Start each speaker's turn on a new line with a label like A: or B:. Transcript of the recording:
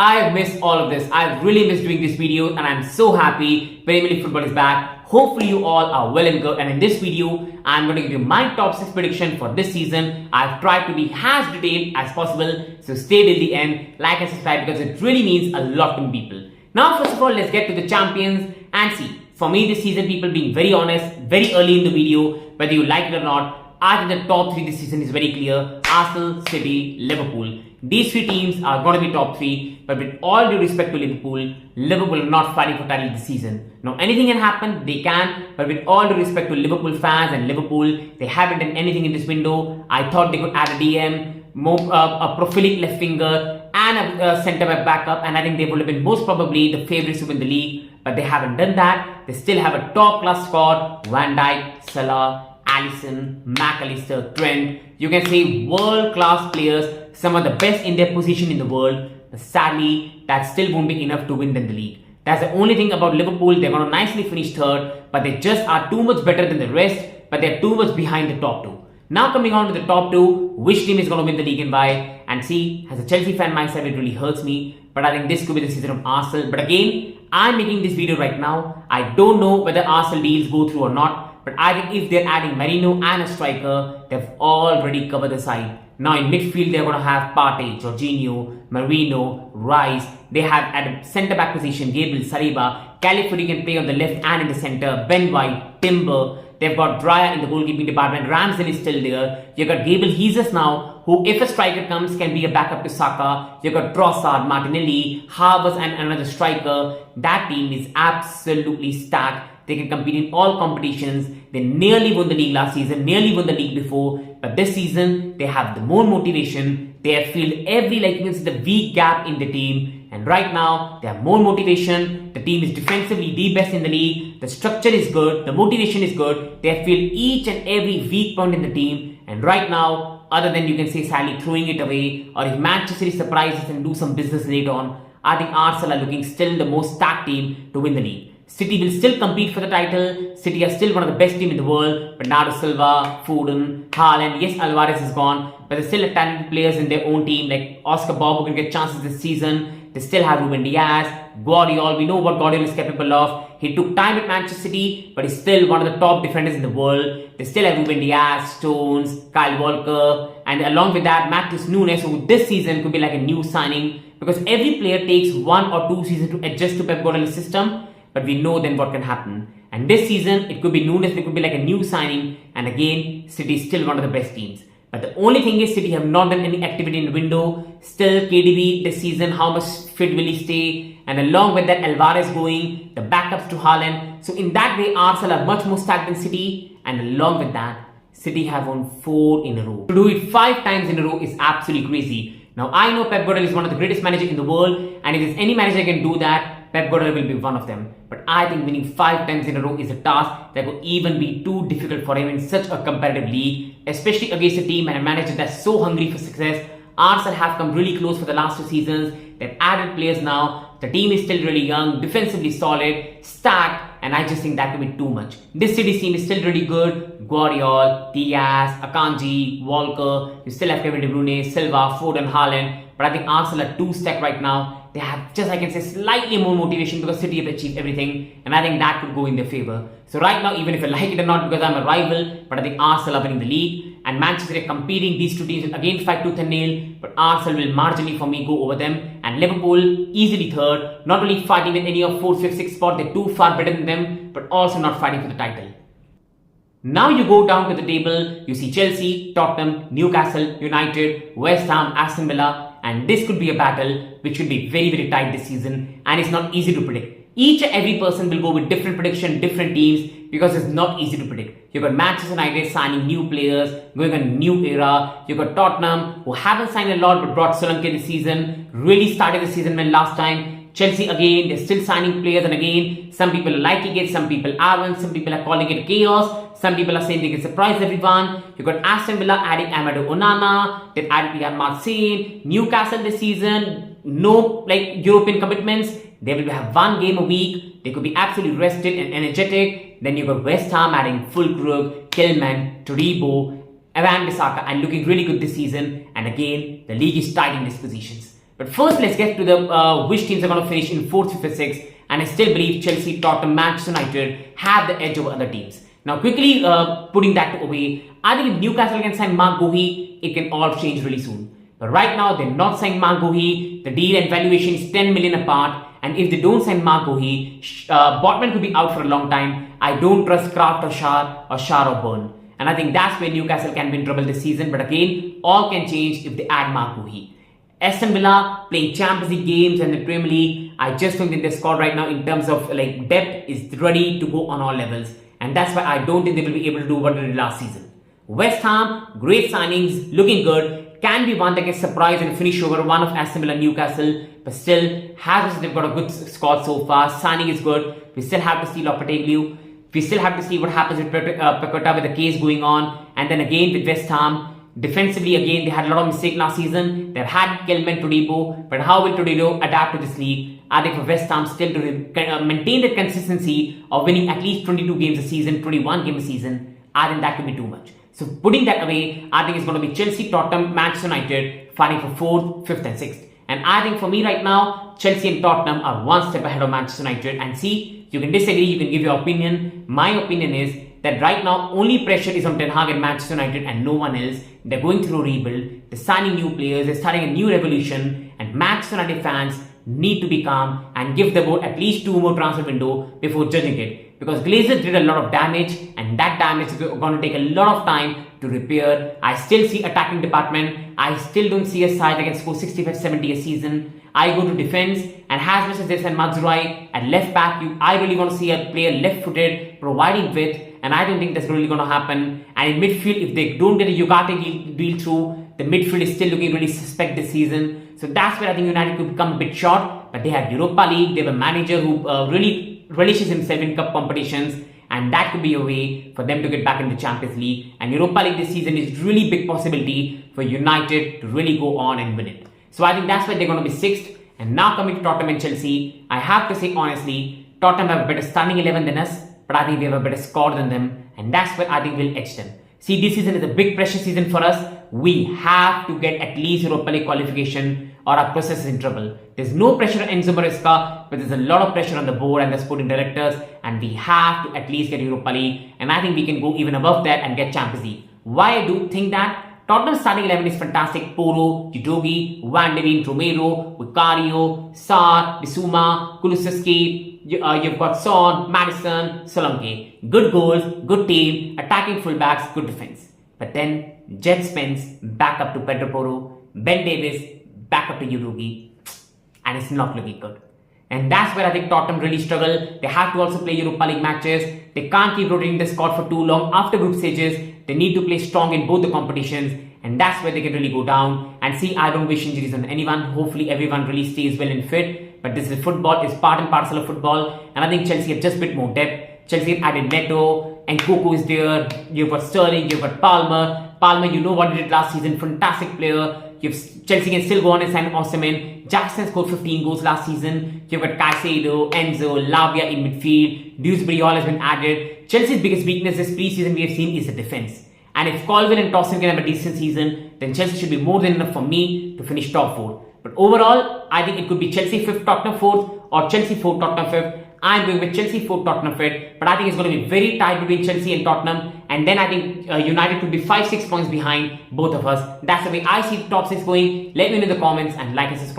A: I've missed all of this. I've really missed doing this video and I'm so happy Premier League football is back. Hopefully you all are well and good, and in this video I'm going to give you my top 6 prediction for this season. I've tried to be as detailed as possible, so stay till the end, like and subscribe because it really means a lot to people. Now first of all, let's get to the champions and see. For me this season, people being very honest, very early in the video, whether you like it or not, I think the top 3 this season is very clear. Arsenal, City, Liverpool. These 3 teams are going to be top 3, but with all due respect to Liverpool, Liverpool are not fighting for title this season. Now anything can happen, they can, but with all due respect to Liverpool fans and Liverpool, they haven't done anything in this window. I thought they could add a DM, a prolific left winger and a centre back backup, and I think they would have been most probably the favourites to win the league, but they haven't done that. They still have a top class squad: Van Dijk, Salah, Alisson, McAllister, Trent. You can say world-class players, some of the best in their position in the world. But sadly, that still won't be enough to win them the league. That's the only thing about Liverpool. They're going to nicely finish third, but they just are too much better than the rest, but they're too much behind the top 2. Now coming on to the top 2, which team is going to win the league and why? And see, as a Chelsea fan myself, it really hurts me, but I think this could be the season of Arsenal. But again, I'm making this video right now. I don't know whether Arsenal deals go through or not, but I think if they're adding Marino and a striker, they've already covered the side. Now in midfield, they're going to have Partey, Jorginho, Marino, Rice. They have at the centre-back position, Gabriel, Saliba. Califury can play on the left and in the centre. Ben White, Timber. They've got Dryer in the goalkeeping department. Ramsdale is still there. You've got Gabriel Jesus now, who if a striker comes can be a backup to Saka. You've got Trossard, Martinelli, Havertz and another striker. That team is absolutely stacked. They can compete in all competitions. They nearly won the league last season, nearly won the league before. But this season, they have the more motivation. They have filled every, you can see the weak gap in the team. And right now, they have more motivation. The team is defensively the best in the league. The structure is good. The motivation is good. They have filled each and every weak point in the team. And right now, other than you can say sadly throwing it away, or if Manchester City surprises and do some business later on, I think Arsenal are looking still the most stacked team to win the league. City will still compete for the title. City are still one of the best teams in the world. Bernardo Silva, Foden, Haaland, yes, Alvarez is gone, but there's still talented players in their own team like Oscar Bob who can get chances this season. They still have Ruben Diaz, Guardiola. We know what Guardiola is capable of. He took time at Manchester City, but he's still one of the top defenders in the world. They still have Ruben Diaz, Stones, Kyle Walker, and along with that, Matheus Nunes, who this season could be like a new signing because every player takes 1 or 2 seasons to adjust to Pep Guardiola's system. But we know then what can happen. And this season, it could be Nunes, it could be like a new signing. And again, City is still one of the best teams. But the only thing is, City have not done any activity in the window. Still, KDB this season, how much fit will he stay? And along with that, Alvarez going, the backups to Haaland. So in that way, Arsenal are much more stacked than City. And along with that, City have won 4 in a row. To do it 5 times in a row is absolutely crazy. Now, I know Pep Guardiola is one of the greatest managers in the world. And if there's any manager can do that, Pep Guardiola will be one of them. But I think winning 5 times in a row is a task that will even be too difficult for him in such a competitive league, especially against a team and a manager that's so hungry for success. Arsenal have come really close for the last 2 seasons. They've added players now. The team is still really young, defensively solid, stacked, and I just think that could be too much. This City team is still really good. Guardiola, Diaz, Akanji, Walker. You still have Kevin De Bruyne, Silva, Foden, Haaland. But I think Arsenal are too stacked right now. They have just, I can say, slightly more motivation because City have achieved everything. And I think that could go in their favour. So right now, even if I like it or not because I'm a rival, but I think Arsenal are winning the league. And Manchester are competing. These 2 teams will again fight tooth and nail. But Arsenal will marginally for me go over them. And Liverpool easily third. Not only fighting with any of 4th, 5th, 6th spot. They're too far better than them. But also not fighting for the title. Now you go down to the table. You see Chelsea, Tottenham, Newcastle, United, West Ham, Aston Villa. And this could be a battle which could be very, very tight this season. And it's not easy to predict. Each and every person will go with different prediction, different teams because it's not easy to predict. You've got Manchester United signing new players, going on a new era. You've got Tottenham who haven't signed a lot but brought Solanke this season. Really started the season when last time. Chelsea again, they're still signing players and again, some people are liking it, some people aren't, some people are calling it chaos, some people are saying they can surprise everyone. You've got Aston Villa adding Amadou Onana, they've added Riyad Mahrez, Newcastle this season, no European commitments, they will have 1 game a week, they could be absolutely rested and energetic. Then you've got West Ham adding Fulkrug, Tillman, Todibo, Van Bissaka and looking really good this season. And again, the league is tight in these positions. But first, let's get to the which teams are going to finish in 4th, 5th, 6th. And I still believe Chelsea, Tottenham, Manchester United have the edge over other teams. Now, quickly putting that away, I think if Newcastle can sign Mark Guehi, it can all change really soon. But right now, they're not signing Mark Guehi. The deal and valuation is 10 million apart. And if they don't sign Mark Guehi, Botman could be out for a long time. I don't trust Kraft or Schär or Burn. And I think that's where Newcastle can be in trouble this season. But again, all can change if they add Mark Guehi. Aston Villa playing Champions League games and the Premier League. I just don't think their squad right now in terms of like depth is ready to go on all levels. And that's why I don't think they will be able to do what they did last season. West Ham, great signings, looking good. Can be one that can surprise and finish over one of Aston Villa and Newcastle. But still, they've got a good squad so far. Signing is good. We still have to see Lopetegui. We still have to see what happens with Paqueta with the case going on. And then again with West Ham. Defensively, again, they had a lot of mistakes last season. They've had Kelman, Todibo. But how will Todibo adapt to this league? I think for West Ham still to maintain the consistency of winning at least 22 games a season, 21 games a season, I think that could be too much. So putting that away, I think it's going to be Chelsea, Tottenham, Manchester United fighting for 4th, 5th and 6th. And I think for me right now, Chelsea and Tottenham are one step ahead of Manchester United. And see, you can disagree, you can give your opinion. My opinion is that right now only pressure is on Ten Hag and Manchester United and no one else. They're going through a rebuild, they're signing new players, they're starting a new revolution, and Manchester United fans need to be calm and give the board at least 2 more transfer window before judging it. Because Glazers did a lot of damage and that damage is going to take a lot of time to repair. I still see attacking department. I still don't see a side that can score 65-70 a season. I go to defense, and as much as they send Mazzurai at left back, I really want to see a player left-footed, providing width, and I don't think that's really going to happen. And in midfield, if they don't get a Ugarte deal through, the midfield is still looking really suspect this season. So that's where I think United could become a bit short. But they have Europa League, they have a manager who really relishes himself in cup competitions, and that could be a way for them to get back in the Champions League. And Europa League this season is really big possibility for United to really go on and win it. So I think that's why they're going to be 6th. And now coming to Tottenham and Chelsea, I have to say honestly, Tottenham have a better starting 11 than us, but I think we have a better squad than them, and that's where I think we'll edge them. See, this season is a big pressure season for us. We have to get at least Europa League qualification or our process is in trouble. There's no pressure on Enzo Maresca, but there's a lot of pressure on the board and the sporting directors, and we have to at least get Europa League, and I think we can go even above that and get Champions League. Why I do think that? Tottenham's starting 11 is fantastic. Poro, Udogi, Van de Ven, Romero, Vicario, Sarr, Bissouma, Kulusevski. You've got Son, Madison, Solanke. Good goals, good team, attacking fullbacks, good defense. But then Jet Spence back up to Pedro Poro, Ben Davis back up to Udogi, and it's not looking good. And that's where I think Tottenham really struggle. They have to also play Europa League matches. They can't keep rotating the squad for too long after group stages. They need to play strong in both the competitions, and that's where they can really go down. And see, I don't wish injuries on anyone. Hopefully everyone really stays well and fit. But this is football, it's part and parcel of football. And I think Chelsea have just a bit more depth. Chelsea added Neto, and Coco is there. You've got Sterling, you've got Palmer. Palmer, you know what he did last season, fantastic player. Chelsea can still go on and sign Osimhen. Jackson scored 15 goals last season. You've got Caicedo, Enzo, Lavia in midfield. Dewsbury all has been added. Chelsea's biggest weakness this pre-season we have seen is the defense. And if Colville and Tosin can have a decent season, then Chelsea should be more than enough for me to finish top 4. But overall, I think it could be Chelsea 5th, Tottenham 4th, or Chelsea 4th, Tottenham 5th. I'm going with Chelsea 4th, Tottenham 5th, but I think it's going to be very tight between Chelsea and Tottenham, and then I think United could be 5-6 points behind both of us. That's the way I see the top 6 going. Let me know in the comments and like and subscribe.